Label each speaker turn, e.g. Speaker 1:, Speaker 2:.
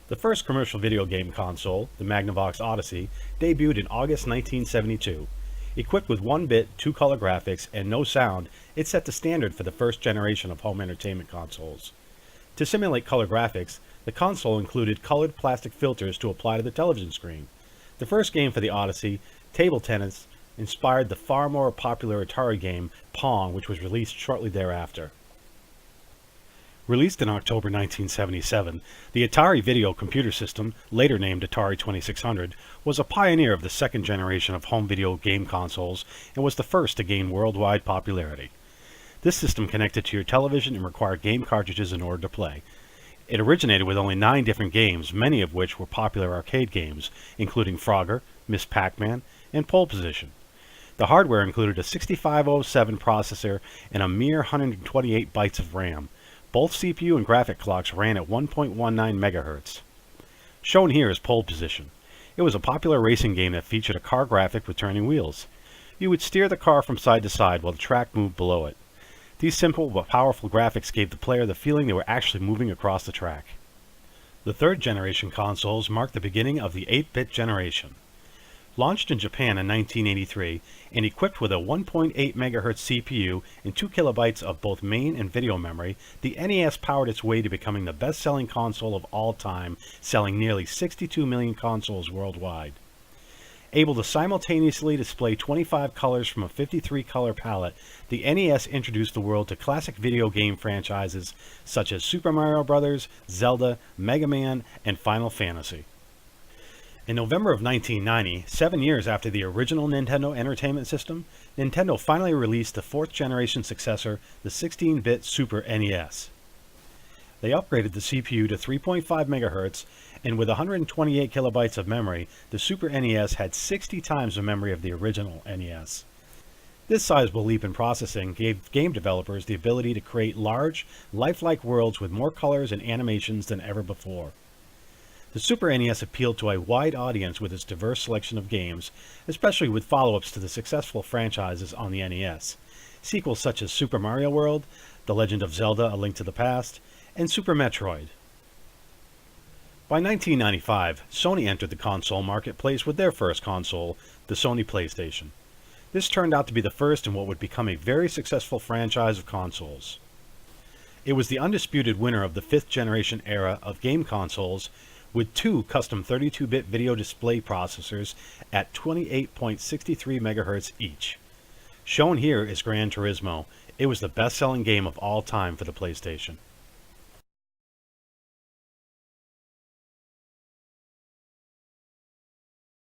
Speaker 1: The first commercial video game console, the Magnavox Odyssey, debuted in August 1972. Equipped with 1-bit, 2-color graphics, and no sound, it set the standard for the first generation of home entertainment consoles. To simulate color graphics, the console included colored plastic filters to apply to the television screen. The first game for the Odyssey, Table Tennis, inspired the far more popular Atari game Pong, which was released shortly thereafter. Released in October 1977, the Atari Video Computer System, later named Atari 2600, was a pioneer of the second generation of home video game consoles and was the first to gain worldwide popularity. This system connected to your television and required game cartridges in order to play. It originated with only 9 different games, many of which were popular arcade games, including Frogger, Miss Pac-Man, and Pole Position. The hardware included a 6507 processor and a mere 128 bytes of RAM. Both CPU and graphic clocks ran at 1.19 MHz. Shown here is Pole Position. It was a popular racing game that featured a car graphic with turning wheels. You would steer the car from side to side while the track moved below it. These simple but powerful graphics gave the player the feeling they were actually moving across the track. The third generation consoles marked the beginning of the 8-bit generation. Launched in Japan in 1983 and equipped with a 1.8 MHz CPU and 2 kilobytes of both main and video memory, the NES powered its way to becoming the best-selling console of all time, selling nearly 62 million consoles worldwide. Able to simultaneously display 25 colors from a 53-color palette, the NES introduced the world to classic video game franchises such as Super Mario Bros., Zelda, Mega Man, and Final Fantasy. In November of 1990, 7 years after the original Nintendo Entertainment System, Nintendo finally released the 4th generation successor, the 16-bit Super NES. They upgraded the CPU to 3.5 MHz, and with 128 kilobytes of memory, the Super NES had 60 times the memory of the original NES. This sizable leap in processing gave game developers the ability to create large, lifelike worlds with more colors and animations than ever before. The Super NES appealed to a wide audience with its diverse selection of games, especially with follow-ups to the successful franchises on the NES. Sequels such as Super Mario World, The Legend of Zelda: A Link to the Past, and Super Metroid. By 1995, Sony entered the console marketplace with their first console, the Sony PlayStation. This turned out to be the first in what would become a very successful franchise of consoles. It was the undisputed winner of the 5th generation era of game consoles, with 2 custom 32-bit video display processors at 28.63 MHz each. Shown here is Gran Turismo. It was the best-selling game of all time for the PlayStation.